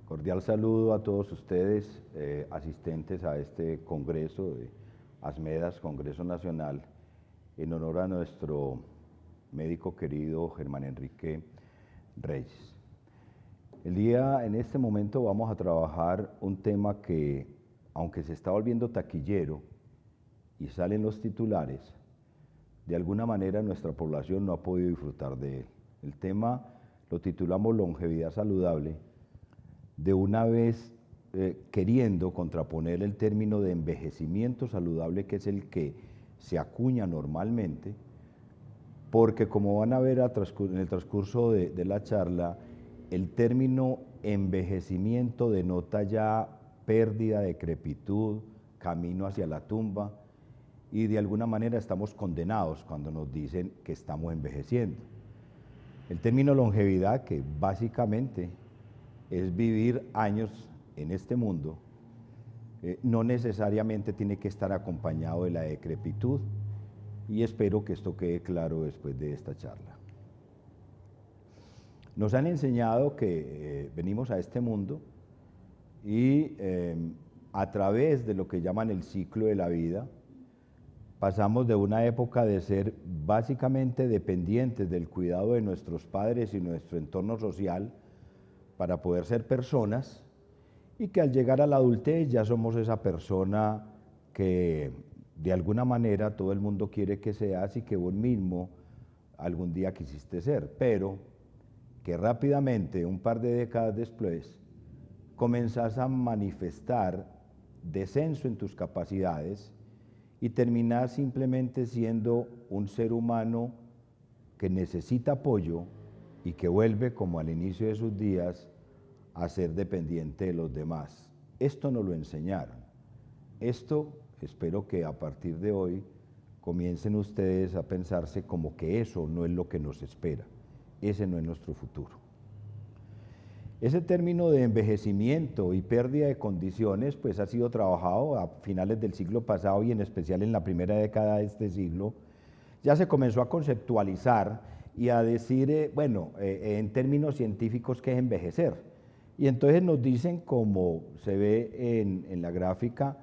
Cordial saludo a todos ustedes, asistentes a este congreso de ASMEDAS, Congreso Nacional, en honor a nuestro médico querido Germán Enrique Reyes. En este momento vamos a trabajar un tema que, aunque se está volviendo taquillero y salen los titulares, de alguna manera nuestra población no ha podido disfrutar de él. El tema lo titulamos Longevidad Saludable, de una vez queriendo contraponer el término de envejecimiento saludable, que es el que se acuña normalmente, porque como van a ver en el transcurso de la charla, el término envejecimiento denota ya pérdida, decrepitud, camino hacia la tumba, y de alguna manera estamos condenados cuando nos dicen que estamos envejeciendo. El término longevidad, que básicamente es vivir años en este mundo, no necesariamente tiene que estar acompañado de la decrepitud, y espero que esto quede claro después de esta charla. Nos han enseñado que venimos a este mundo y a través de lo que llaman el ciclo de la vida, pasamos de una época de ser básicamente dependientes del cuidado de nuestros padres y nuestro entorno social para poder ser personas, y que al llegar a la adultez ya somos esa persona que de alguna manera todo el mundo quiere que seas y que vos mismo algún día quisiste ser, pero que rápidamente, un par de décadas después, comenzás a manifestar descenso en tus capacidades y terminás simplemente siendo un ser humano que necesita apoyo y que vuelve, como al inicio de sus días, a ser dependiente de los demás. Esto nos lo enseñaron. Esto espero que a partir de hoy comiencen ustedes a pensarse como que eso no es lo que nos espera. Ese no es nuestro futuro. Ese término de envejecimiento y pérdida de condiciones pues ha sido trabajado a finales del siglo pasado y en especial en la primera década de este siglo. Ya se comenzó a conceptualizar y a decir, en términos científicos, ¿qué es envejecer? Y entonces nos dicen, como se ve en la gráfica,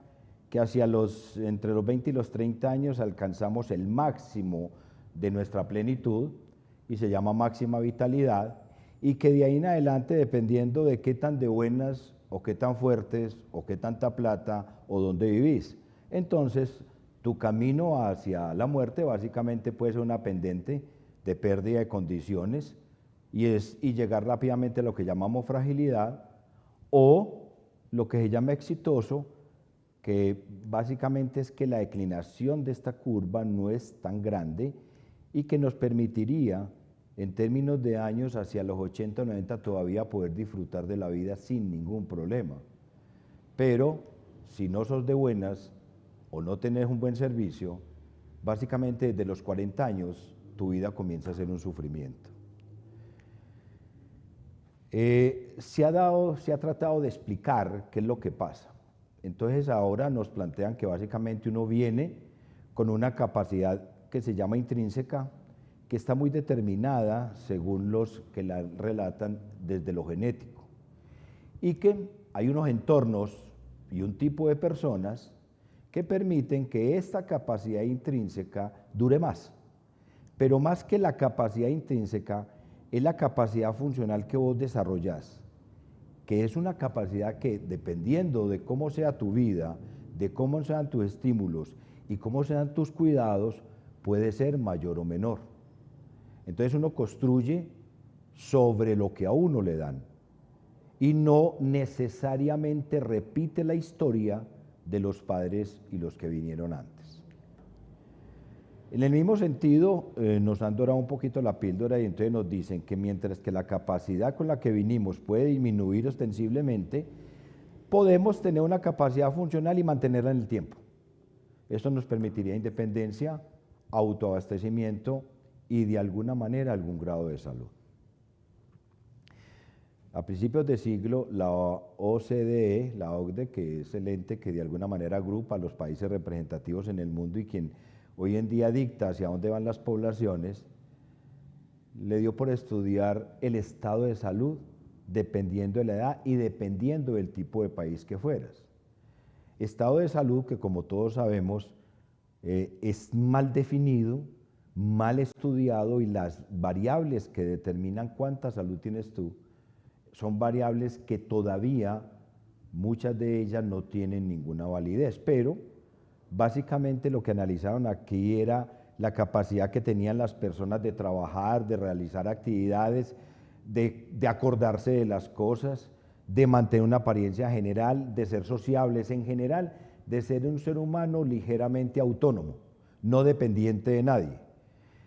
que entre los 20 y los 30 años alcanzamos el máximo de nuestra plenitud, y se llama máxima vitalidad, y que de ahí en adelante, dependiendo de qué tan de buenas, o qué tan fuertes, o qué tanta plata, o dónde vivís, entonces tu camino hacia la muerte básicamente puede ser una pendiente de pérdida de condiciones, y llegar rápidamente a lo que llamamos fragilidad, o lo que se llama exitoso, que básicamente es que la declinación de esta curva no es tan grande y que nos permitiría, en términos de años, hacia los 80 o 90 todavía poder disfrutar de la vida sin ningún problema. Pero si no sos de buenas o no tenés un buen servicio, básicamente desde los 40 años tu vida comienza a ser un sufrimiento. Se ha tratado de explicar qué es lo que pasa. Entonces ahora nos plantean que básicamente uno viene con una capacidad que se llama intrínseca, que está muy determinada según los que la relatan desde lo genético, y que hay unos entornos y un tipo de personas que permiten que esta capacidad intrínseca dure más. Pero más que la capacidad intrínseca, es la capacidad funcional que vos desarrollás, que es una capacidad que, dependiendo de cómo sea tu vida, de cómo sean tus estímulos y cómo sean tus cuidados, puede ser mayor o menor. Entonces uno construye sobre lo que a uno le dan y no necesariamente repite la historia de los padres y los que vinieron antes. En el mismo sentido, nos han dorado un poquito la píldora y entonces nos dicen que mientras que la capacidad con la que vinimos puede disminuir ostensiblemente, podemos tener una capacidad funcional y mantenerla en el tiempo. Esto nos permitiría independencia, autoabastecimiento y de alguna manera algún grado de salud. A principios de siglo, la OCDE, la OCDE, que es el ente que de alguna manera agrupa a los países representativos en el mundo y quien hoy en día dicta hacia dónde van las poblaciones, le dio por estudiar el estado de salud dependiendo de la edad y dependiendo del tipo de país que fueras. Estado de salud que, como todos sabemos, es mal definido, mal estudiado, y las variables que determinan cuánta salud tienes tú son variables que todavía muchas de ellas no tienen ninguna validez, pero básicamente lo que analizaron aquí era la capacidad que tenían las personas de trabajar, de realizar actividades, de acordarse de las cosas, de mantener una apariencia general, de ser sociables en general, de ser un ser humano ligeramente autónomo, no dependiente de nadie.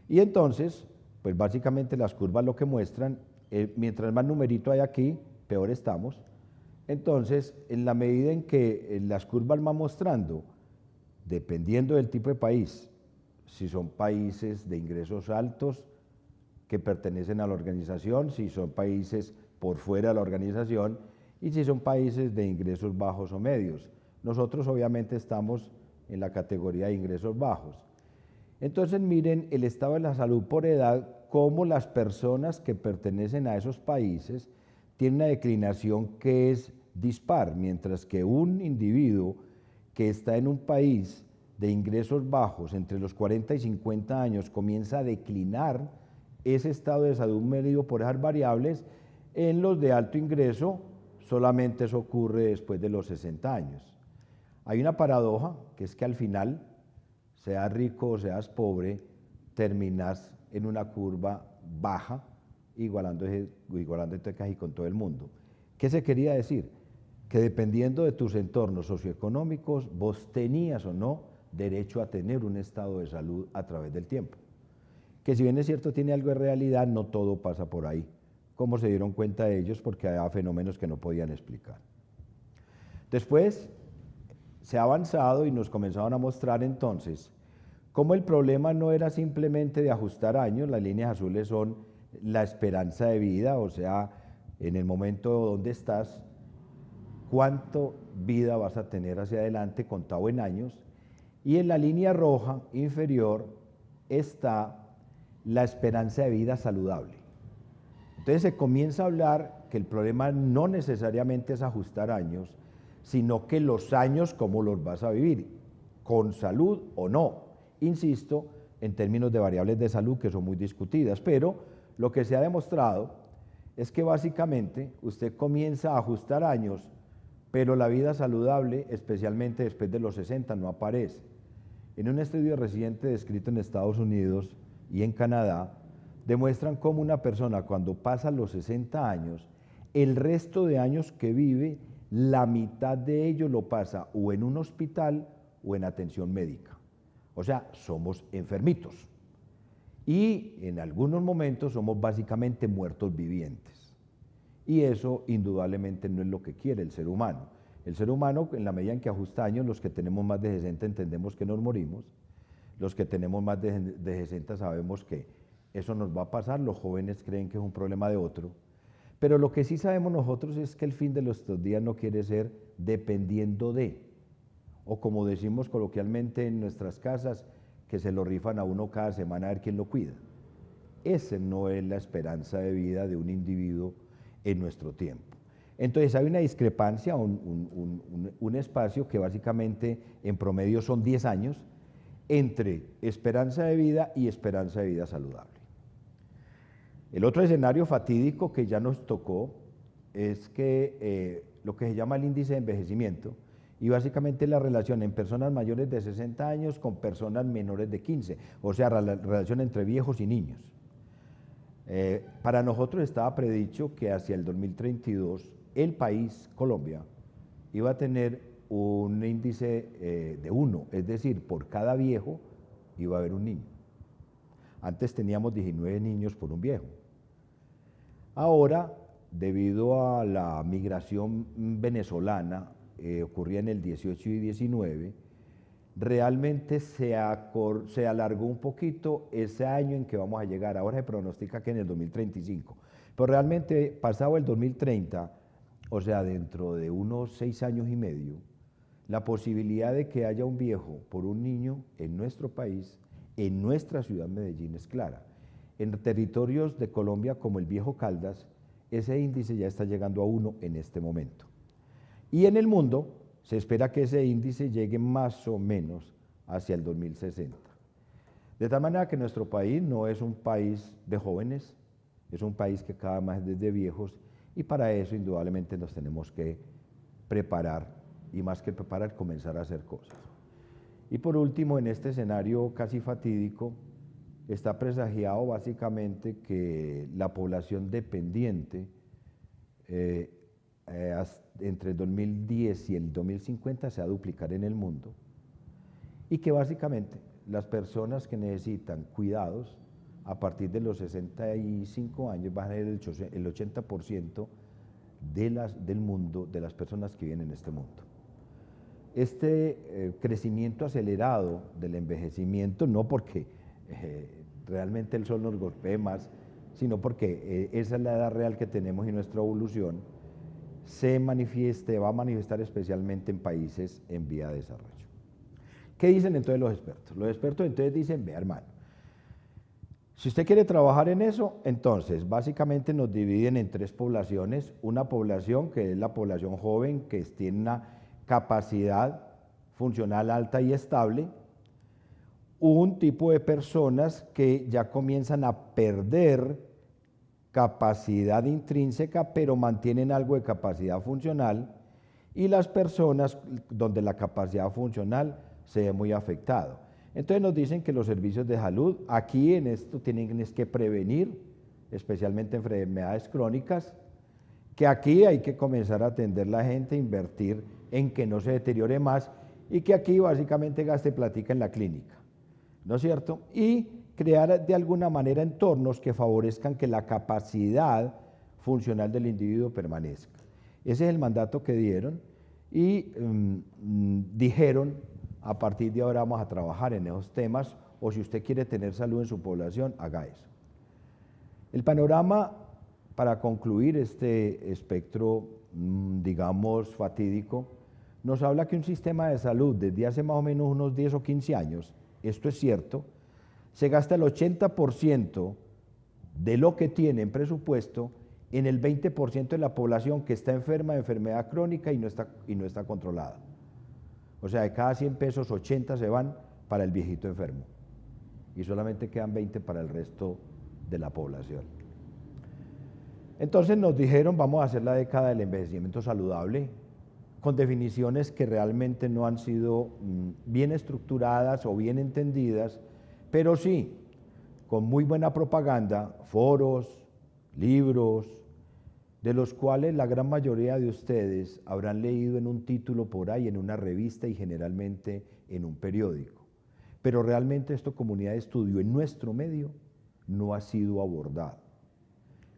Y entonces, pues básicamente las curvas lo que muestran, mientras más numerito hay aquí, peor estamos. Entonces, en la medida en que las curvas van mostrando, dependiendo del tipo de país, si son países de ingresos altos que pertenecen a la organización, si son países por fuera de la organización y si son países de ingresos bajos o medios. Nosotros obviamente estamos en la categoría de ingresos bajos. Entonces miren el estado de la salud por edad, cómo las personas que pertenecen a esos países tienen una declinación que es dispar, mientras que un individuo que está en un país de ingresos bajos entre los 40 y 50 años comienza a declinar ese estado de salud medido por esas variables. En los de alto ingreso solamente eso ocurre después de los 60 años. Hay una paradoja, que es que al final, seas rico o seas pobre, terminas en una curva baja, igualándote casi con todo el mundo. ¿Qué se quería decir? Que dependiendo de tus entornos socioeconómicos, vos tenías o no derecho a tener un estado de salud a través del tiempo. Que si bien es cierto tiene algo de realidad, no todo pasa por ahí. ¿Cómo se dieron cuenta ellos? Porque había fenómenos que no podían explicar. Después se ha avanzado y nos comenzaron a mostrar entonces cómo el problema no era simplemente de ajustar años. Las líneas azules son la esperanza de vida, o sea, en el momento donde estás, cuánto vida vas a tener hacia adelante contado en años, y en la línea roja inferior está la esperanza de vida saludable. Entonces se comienza a hablar que el problema no necesariamente es ajustar años, sino que los años, cómo los vas a vivir, con salud o no. Insisto, en términos de variables de salud que son muy discutidas, pero lo que se ha demostrado es que básicamente usted comienza a ajustar años, pero la vida saludable, especialmente después de los 60, no aparece. En un estudio reciente descrito en Estados Unidos y en Canadá, demuestran cómo una persona cuando pasa los 60 años, el resto de años que vive, la mitad de ello lo pasa o en un hospital o en atención médica. O sea, somos enfermitos. Y en algunos momentos somos básicamente muertos vivientes. Y eso indudablemente no es lo que quiere el ser humano. El ser humano, en la medida en que ajusta años, los que tenemos más de 60 entendemos que nos morimos, los que tenemos más de 60 sabemos que eso nos va a pasar, los jóvenes creen que es un problema de otro, pero lo que sí sabemos nosotros es que el fin de nuestros días no quiere ser dependiendo de, o como decimos coloquialmente en nuestras casas, que se lo rifan a uno cada semana a ver quién lo cuida. Esa no es la esperanza de vida de un individuo en nuestro tiempo. Entonces hay una discrepancia, un espacio que básicamente en promedio son 10 años entre esperanza de vida y esperanza de vida saludable. El otro escenario fatídico que ya nos tocó es que lo que se llama el índice de envejecimiento, y básicamente la relación en personas mayores de 60 años con personas menores de 15, o sea, la relación entre viejos y niños. Para nosotros estaba predicho que hacia el 2032 el país, Colombia, iba a tener un índice de 1, es decir, por cada viejo iba a haber un niño. Antes teníamos 19 niños por un viejo. Ahora, debido a la migración venezolana, ocurría en el 18 y 19, realmente se alargó un poquito ese año en que vamos a llegar. Ahora se pronostica que en el 2035. Pero realmente, pasado el 2030, o sea, dentro de unos 6 años y medio, la posibilidad de que haya un viejo por un niño en nuestro país, en nuestra ciudad Medellín, es clara. En territorios de Colombia como el Viejo Caldas, Ese índice ya está llegando a 1 en este momento. Y en el mundo se espera que ese índice llegue más o menos hacia el 2060. De tal manera que nuestro país no es un país de jóvenes, es un país que cada vez es de viejos, y para eso indudablemente nos tenemos que preparar, y más que preparar, comenzar a hacer cosas. Y por último, en este escenario casi fatídico, está presagiado básicamente que la población dependiente entre el 2010 y el 2050 se va a duplicar en el mundo, y que básicamente las personas que necesitan cuidados a partir de los 65 años van a ser el 80% del mundo, de las personas que viven en este mundo. Este crecimiento acelerado del envejecimiento, no porque realmente el sol nos golpee más, sino porque esa es la edad real que tenemos y nuestra evolución, va a manifestar especialmente en países en vía de desarrollo. ¿Qué dicen entonces los expertos? Los expertos entonces dicen, vea hermano, si usted quiere trabajar en eso, entonces básicamente nos dividen en 3 poblaciones. Una población que es la población joven, que tiene una capacidad funcional alta y estable. Un tipo de personas que ya comienzan a perder capacidad intrínseca, pero mantienen algo de capacidad funcional. Y las personas donde la capacidad funcional se ve muy afectado. Entonces nos dicen que los servicios de salud, aquí en esto tienen que prevenir, especialmente enfermedades crónicas, que aquí hay que comenzar a atender la gente, invertir en que no se deteriore más, y que aquí básicamente gaste platica en la clínica, ¿no es cierto? Y crear de alguna manera entornos que favorezcan que la capacidad funcional del individuo permanezca. Ese es el mandato que dieron, y dijeron, a partir de ahora vamos a trabajar en esos temas, o si usted quiere tener salud en su población, haga eso. El panorama, para concluir este espectro, digamos, fatídico, nos habla que un sistema de salud desde hace más o menos unos 10 o 15 años, esto es cierto, se gasta el 80% de lo que tiene en presupuesto en el 20% de la población que está enferma de enfermedad crónica y no está controlada. O sea, de cada 100 pesos, 80 se van para el viejito enfermo y solamente quedan 20 para el resto de la población. Entonces nos dijeron, vamos a hacer la década del envejecimiento saludable, con definiciones que realmente no han sido bien estructuradas o bien entendidas, pero sí, con muy buena propaganda, foros, libros, de los cuales la gran mayoría de ustedes habrán leído en un título por ahí, en una revista y generalmente en un periódico. Pero realmente esta comunidad de estudio en nuestro medio no ha sido abordada.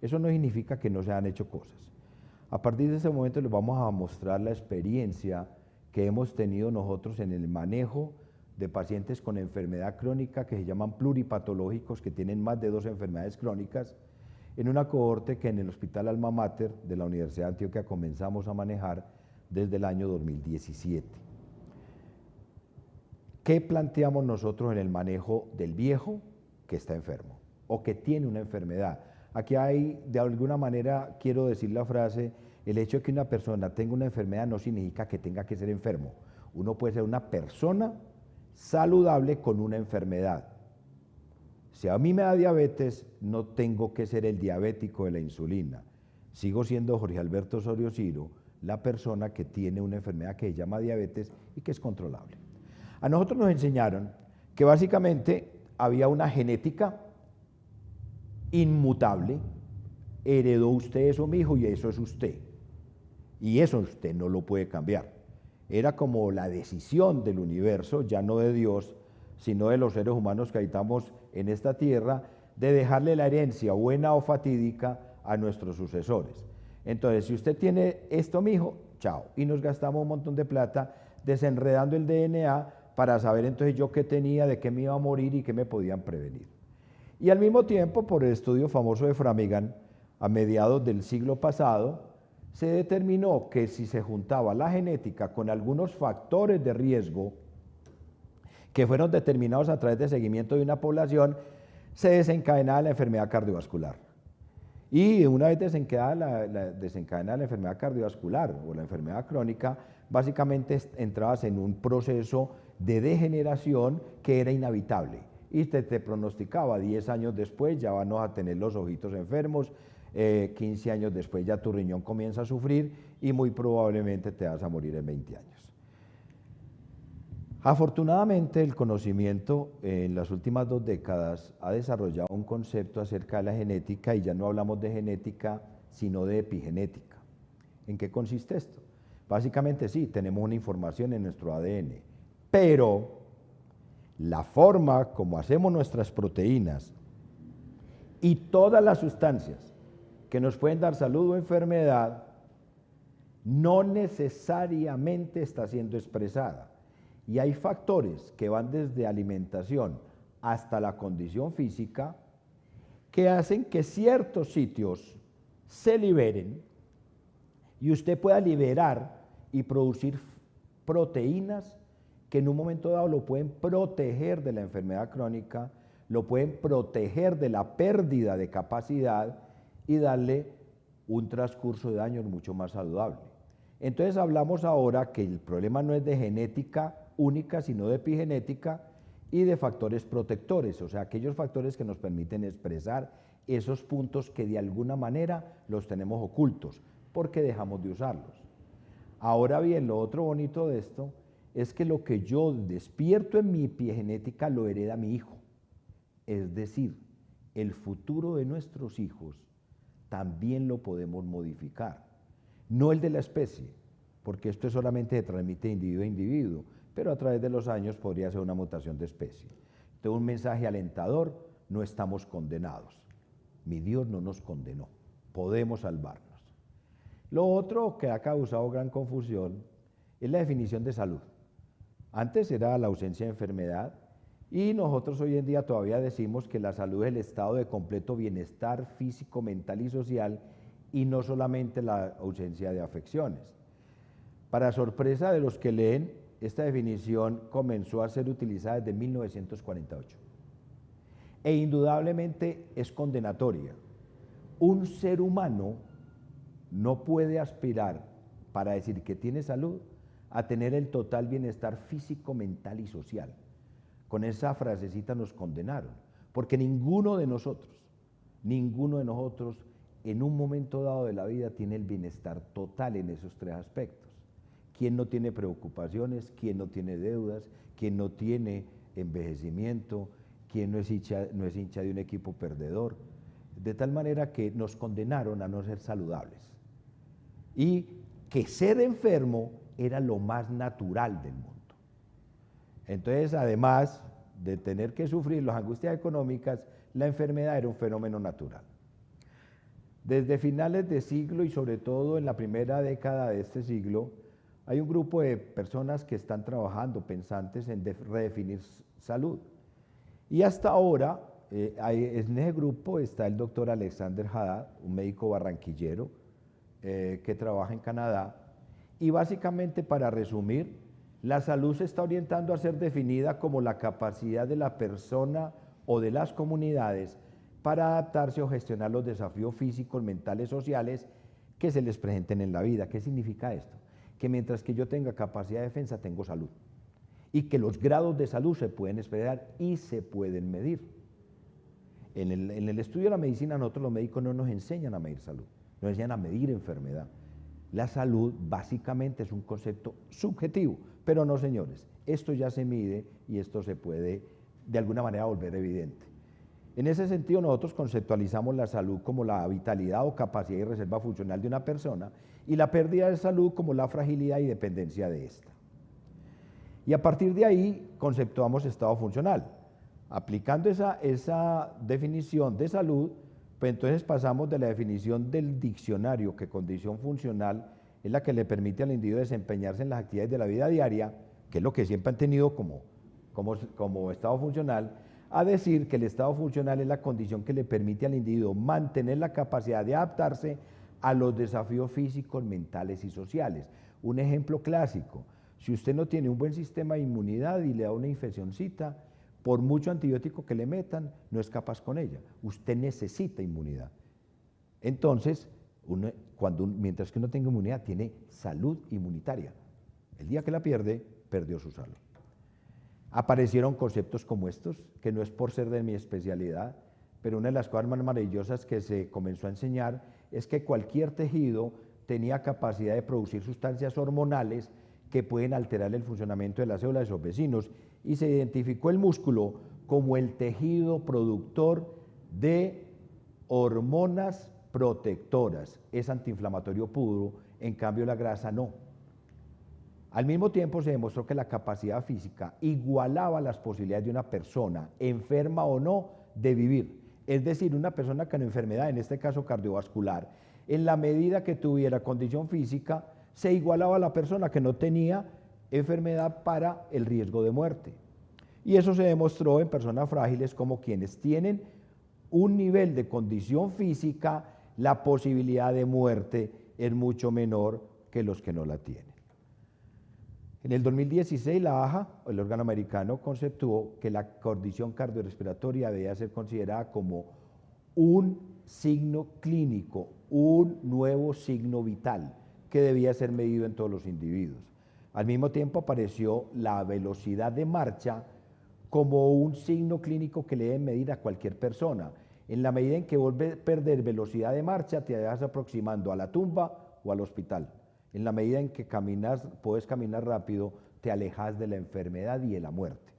Eso no significa que no se han hecho cosas. A partir de ese momento les vamos a mostrar la experiencia que hemos tenido nosotros en el manejo de pacientes con enfermedad crónica que se llaman pluripatológicos, que tienen más de 2 enfermedades crónicas, en una cohorte que en el Hospital Alma Mater de la Universidad de Antioquia comenzamos a manejar desde el año 2017. ¿Qué planteamos nosotros en el manejo del viejo que está enfermo o que tiene una enfermedad? Aquí hay, de alguna manera, quiero decir la frase, el hecho de que una persona tenga una enfermedad no significa que tenga que ser enfermo. Uno puede ser una persona saludable con una enfermedad. Si a mí me da diabetes, no tengo que ser el diabético de la insulina. Sigo siendo Jorge Alberto Osorio Ciro, la persona que tiene una enfermedad que se llama diabetes y que es controlable. A nosotros nos enseñaron que básicamente había una genética inmutable. Heredó usted eso, mi hijo, y eso es usted. Y eso usted no lo puede cambiar. Era como la decisión del universo, ya no de Dios, sino de los seres humanos que habitamos en esta tierra, de dejarle la herencia, buena o fatídica, a nuestros sucesores. Entonces, si usted tiene esto, mijo, chao. Y nos gastamos un montón de plata desenredando el DNA para saber entonces yo qué tenía, de qué me iba a morir y qué me podían prevenir. Y al mismo tiempo, por el estudio famoso de Framingham, a mediados del siglo pasado, se determinó que si se juntaba la genética con algunos factores de riesgo que fueron determinados a través de seguimiento de una población, se desencadenaba la enfermedad cardiovascular. Y una vez desencadenada la enfermedad cardiovascular o la enfermedad crónica, básicamente entrabas en un proceso de degeneración que era inevitable. Y te pronosticaba 10 años después ya van a tener los ojitos enfermos, 15 años después ya tu riñón comienza a sufrir y muy probablemente te vas a morir en 20 años. Afortunadamente, el conocimiento en las últimas 2 décadas ha desarrollado un concepto acerca de la genética y ya no hablamos de genética, sino de epigenética. ¿En qué consiste esto? Básicamente sí, tenemos una información en nuestro ADN, pero la forma como hacemos nuestras proteínas y todas las sustancias que nos pueden dar salud o enfermedad no necesariamente está siendo expresada. Y hay factores que van desde alimentación hasta la condición física que hacen que ciertos sitios se liberen y usted pueda liberar y producir proteínas que en un momento dado lo pueden proteger de la enfermedad crónica, lo pueden proteger de la pérdida de capacidad y darle un transcurso de años mucho más saludable. Entonces hablamos ahora que el problema no es de genética única, sino de epigenética y de factores protectores, o sea, aquellos factores que nos permiten expresar esos puntos que de alguna manera los tenemos ocultos, porque dejamos de usarlos. Ahora bien, lo otro bonito de esto es que lo que yo despierto en mi epigenética lo hereda mi hijo. Es decir, el futuro de nuestros hijos también lo podemos modificar. No el de la especie, porque esto solamente se transmite de individuo a individuo, pero a través de los años podría ser una mutación de especie. Entonces, un mensaje alentador: no estamos condenados. Mi Dios no nos condenó, podemos salvarnos. Lo otro que ha causado gran confusión es la definición de salud. Antes era la ausencia de enfermedad y nosotros hoy en día todavía decimos que la salud es el estado de completo bienestar físico, mental y social y no solamente la ausencia de afecciones. Para sorpresa de los que leen, esta definición comenzó a ser utilizada desde 1948 e indudablemente es condenatoria. Un ser humano no puede aspirar, para decir que tiene salud, a tener el total bienestar físico, mental y social. Con esa frasecita nos condenaron, porque ninguno de nosotros en un momento dado de la vida tiene el bienestar total en esos 3 aspectos. ¿Quién no tiene preocupaciones? ¿Quién no tiene deudas? ¿Quién no tiene envejecimiento? ¿Quién no es hincha de un equipo perdedor? De tal manera que nos condenaron a no ser saludables. Y que ser enfermo era lo más natural del mundo. Entonces, además de tener que sufrir las angustias económicas, la enfermedad era un fenómeno natural. Desde finales de siglo y sobre todo en la primera década de este siglo, hay un grupo de personas que están trabajando, pensantes en redefinir salud. Y hasta ahora, en ese grupo está el doctor Alexander Haddad, un médico barranquillero que trabaja en Canadá. Y básicamente, para resumir, la salud se está orientando a ser definida como la capacidad de la persona o de las comunidades para adaptarse o gestionar los desafíos físicos, mentales, sociales que se les presenten en la vida. ¿Qué significa esto? Que mientras que yo tenga capacidad de defensa, tengo salud. Y que los grados de salud se pueden esperar y se pueden medir. En el estudio de la medicina, nosotros los médicos no nos enseñan a medir salud, nos enseñan a medir enfermedad. La salud básicamente es un concepto subjetivo, pero no, señores, esto ya se mide y esto se puede de alguna manera volver evidente. En ese sentido, nosotros conceptualizamos la salud como la vitalidad o capacidad y reserva funcional de una persona y la pérdida de salud como la fragilidad y dependencia de esta. Y a partir de ahí conceptuamos estado funcional. Aplicando esa definición de salud, pues entonces pasamos de la definición del diccionario, que condición funcional es la que le permite al individuo desempeñarse en las actividades de la vida diaria, que es lo que siempre han tenido como estado funcional, a decir que el estado funcional es la condición que le permite al individuo mantener la capacidad de adaptarse a los desafíos físicos, mentales y sociales. Un ejemplo clásico: si usted no tiene un buen sistema de inmunidad y le da una infeccioncita, por mucho antibiótico que le metan, no es capaz con ella. Usted necesita inmunidad. Entonces, mientras que uno tenga inmunidad, tiene salud inmunitaria. El día que la pierde, perdió su salud. Aparecieron conceptos como estos, que no es por ser de mi especialidad, pero una de las cosas más maravillosas que se comenzó a enseñar es que cualquier tejido tenía capacidad de producir sustancias hormonales que pueden alterar el funcionamiento de las células de sus vecinos, y se identificó el músculo como el tejido productor de hormonas protectoras. Es antiinflamatorio puro, en cambio la grasa no. Al mismo tiempo se demostró que la capacidad física igualaba las posibilidades de una persona, enferma o no, de vivir. Es decir, una persona con enfermedad, en este caso cardiovascular, en la medida que tuviera condición física, se igualaba a la persona que no tenía enfermedad para el riesgo de muerte. Y eso se demostró en personas frágiles como quienes tienen un nivel de condición física, la posibilidad de muerte es mucho menor que los que no la tienen. En el 2016 la AHA, el órgano americano, conceptuó que la condición cardiorrespiratoria debía ser considerada como un signo clínico, un nuevo signo vital que debía ser medido en todos los individuos. Al mismo tiempo apareció la velocidad de marcha como un signo clínico que le deben medir a cualquier persona. En la medida en que vuelves a perder velocidad de marcha, te vas aproximando a la tumba o al hospital. En la medida en que puedes caminar rápido, te alejas de la enfermedad y de la muerte.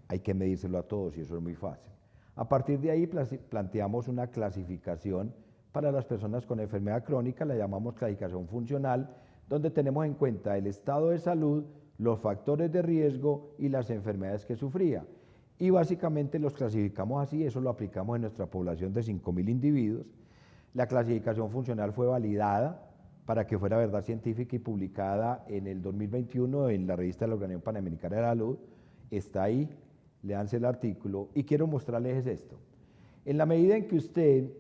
Hay que medírselo a todos y eso es muy fácil. A partir de ahí planteamos una clasificación para las personas con enfermedad crónica, la llamamos clasificación funcional, donde tenemos en cuenta el estado de salud, los factores de riesgo y las enfermedades que sufría. Y básicamente los clasificamos así, eso lo aplicamos en nuestra población de 5.000 individuos. La clasificación funcional fue validada para que fuera verdad científica y publicada en el 2021 en la revista de la Organización Panamericana de la Salud. Está ahí, léanse el artículo, y quiero mostrarles esto. En la medida en que usted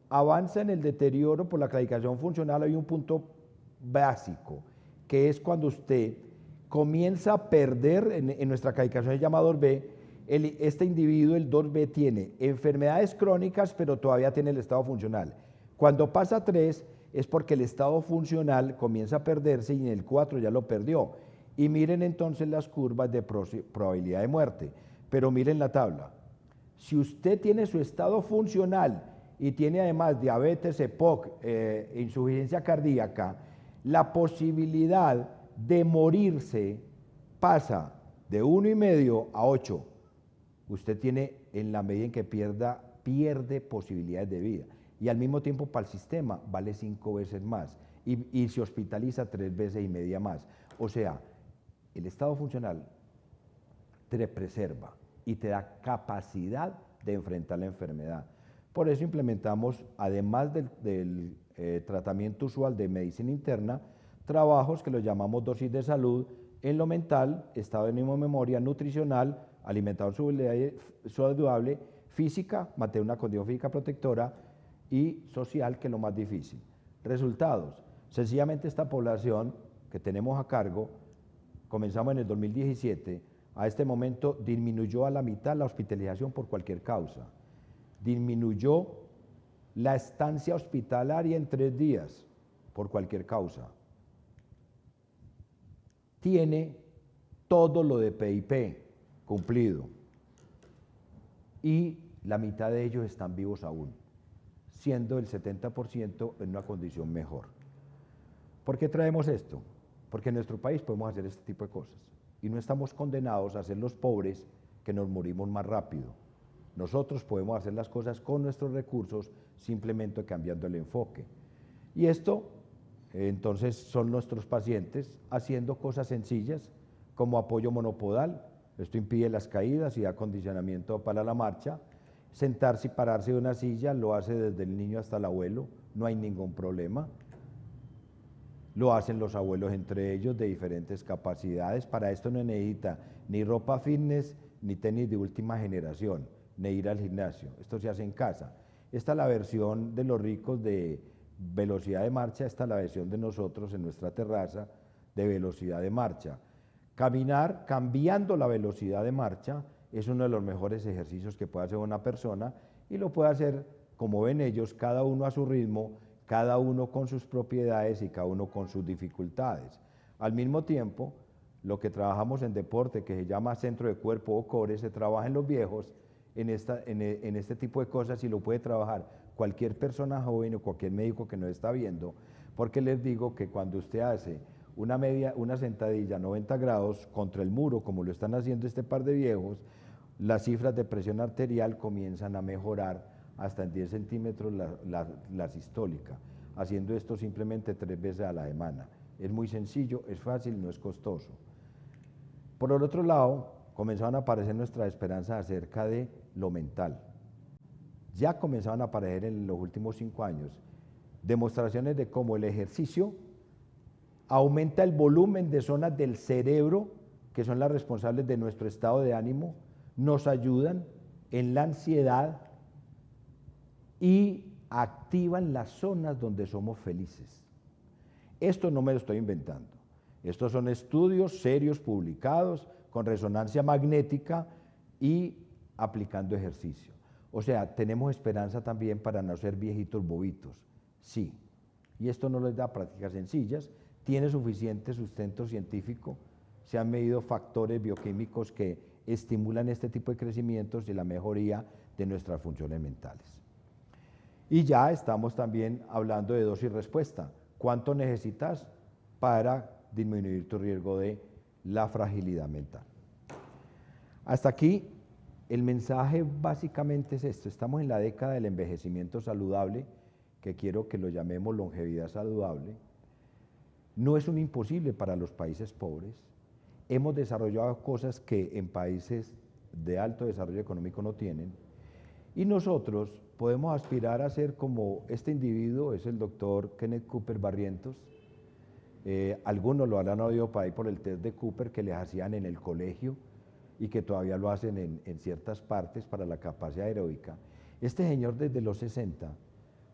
avanza en el deterioro por la clasificación funcional, hay un punto básico, que es cuando usted comienza a perder, en nuestra clasificación se llama 2B, este individuo, el 2B, tiene enfermedades crónicas, pero todavía tiene el estado funcional. Cuando pasa a 3, es porque el estado funcional comienza a perderse y en el 4 ya lo perdió. Y miren entonces las curvas de probabilidad de muerte. Pero miren la tabla. Si usted tiene su estado funcional y tiene además diabetes, EPOC, insuficiencia cardíaca, la posibilidad de morirse pasa de 1,5 a 8. Usted tiene, en la medida en que pierde posibilidades de vida. Y al mismo tiempo para el sistema vale 5 veces más y se hospitaliza 3,5 veces más. O sea, el estado funcional te preserva y te da capacidad de enfrentar la enfermedad. Por eso implementamos, además del tratamiento usual de medicina interna, trabajos que los llamamos dosis de salud en lo mental, estado de ánimo, memoria, nutricional, alimentación saludable, física, mantener una condición física protectora, y social, que es lo más difícil. Resultados. Sencillamente esta población que tenemos a cargo, comenzamos en el 2017, a este momento disminuyó a la mitad la hospitalización por cualquier causa. Disminuyó la estancia hospitalaria en 3 días por cualquier causa. Tiene todo lo de PIP cumplido. Y la mitad de ellos están vivos aún, siendo el 70% en una condición mejor. ¿Por qué traemos esto? Porque en nuestro país podemos hacer este tipo de cosas y no estamos condenados a ser los pobres que nos morimos más rápido. Nosotros podemos hacer las cosas con nuestros recursos, simplemente cambiando el enfoque. Y esto, entonces, son nuestros pacientes haciendo cosas sencillas como apoyo monopodal. Esto impide las caídas y da acondicionamiento para la marcha. Sentarse y pararse de una silla lo hace desde el niño hasta el abuelo, no hay ningún problema. Lo hacen los abuelos entre ellos de diferentes capacidades. Para esto no necesita ni ropa fitness, ni tenis de última generación, ni ir al gimnasio. Esto se hace en casa. Esta es la versión de los ricos de velocidad de marcha, esta es la versión de nosotros en nuestra terraza de velocidad de marcha. Caminar cambiando la velocidad de marcha es uno de los mejores ejercicios que puede hacer una persona y lo puede hacer como ven ellos, cada uno a su ritmo, cada uno con sus propiedades y cada uno con sus dificultades. Al mismo tiempo, lo que trabajamos en deporte, que se llama centro de cuerpo o core, se trabaja en los viejos en este tipo de cosas y lo puede trabajar cualquier persona joven o cualquier médico que nos está viendo, porque les digo que cuando usted hace una sentadilla a 90 grados contra el muro, como lo están haciendo este par de viejos, las cifras de presión arterial comienzan a mejorar hasta en 10 centímetros la sistólica, haciendo esto simplemente 3 veces a la semana. Es muy sencillo, es fácil, no es costoso. Por el otro lado, comenzaban a aparecer nuestras esperanzas acerca de lo mental. Ya comenzaban a aparecer en los últimos 5 años demostraciones de cómo el ejercicio aumenta el volumen de zonas del cerebro que son las responsables de nuestro estado de ánimo, nos ayudan en la ansiedad y activan las zonas donde somos felices. Esto no me lo estoy inventando. Estos son estudios serios publicados con resonancia magnética y aplicando ejercicio. O sea, tenemos esperanza también para no ser viejitos bobitos. Sí. Y esto no les da prácticas sencillas, tiene suficiente sustento científico, se han medido factores bioquímicos que estimulan este tipo de crecimientos y la mejoría de nuestras funciones mentales. Y ya estamos también hablando de dosis respuesta. ¿Cuánto necesitas para disminuir tu riesgo de la fragilidad mental? Hasta aquí el mensaje básicamente es esto. Estamos en la década del envejecimiento saludable, que quiero que lo llamemos longevidad saludable. No es un imposible para los países pobres. Hemos desarrollado cosas que en países de alto desarrollo económico no tienen. Y nosotros podemos aspirar a ser como este individuo, es el doctor Kenneth Cooper Barrientos. Algunos lo habrán oído por ahí por el test de Cooper que les hacían en el colegio y que todavía lo hacen en ciertas partes para la capacidad aeróbica. Este señor desde los 60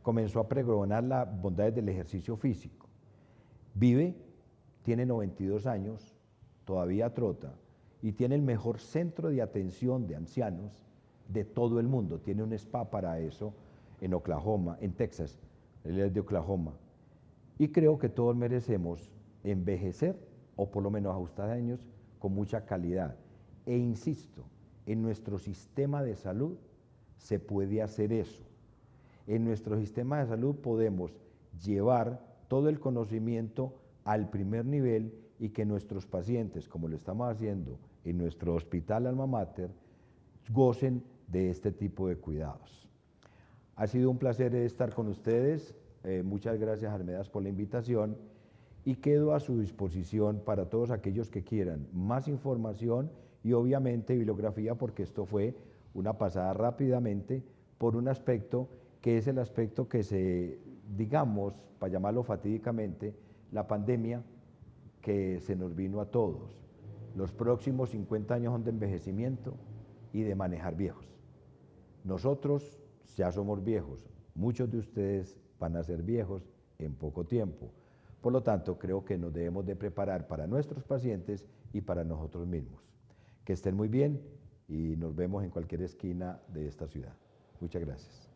comenzó a pregonar las bondades del ejercicio físico. Vive, tiene 92 años, todavía trota y tiene el mejor centro de atención de ancianos de todo el mundo. Tiene un spa para eso en Oklahoma, en Texas. Él es de Oklahoma. Y creo que todos merecemos envejecer o por lo menos ajustar años con mucha calidad. E insisto, en nuestro sistema de salud se puede hacer eso. En nuestro sistema de salud podemos llevar todo el conocimiento al primer nivel y que nuestros pacientes, como lo estamos haciendo en nuestro hospital Alma Mater, gocen de este tipo de cuidados. Ha sido un placer estar con ustedes. Muchas gracias, Armedas, por la invitación y quedo a su disposición para todos aquellos que quieran más información y obviamente bibliografía, porque esto fue una pasada rápidamente por un aspecto que es el aspecto que digamos, para llamarlo fatídicamente, la pandemia que se nos vino a todos. Los próximos 50 años son de envejecimiento y de manejar viejos. Nosotros ya somos viejos, muchos de ustedes van a ser viejos en poco tiempo. Por lo tanto, creo que nos debemos de preparar para nuestros pacientes y para nosotros mismos. Que estén muy bien y nos vemos en cualquier esquina de esta ciudad. Muchas gracias.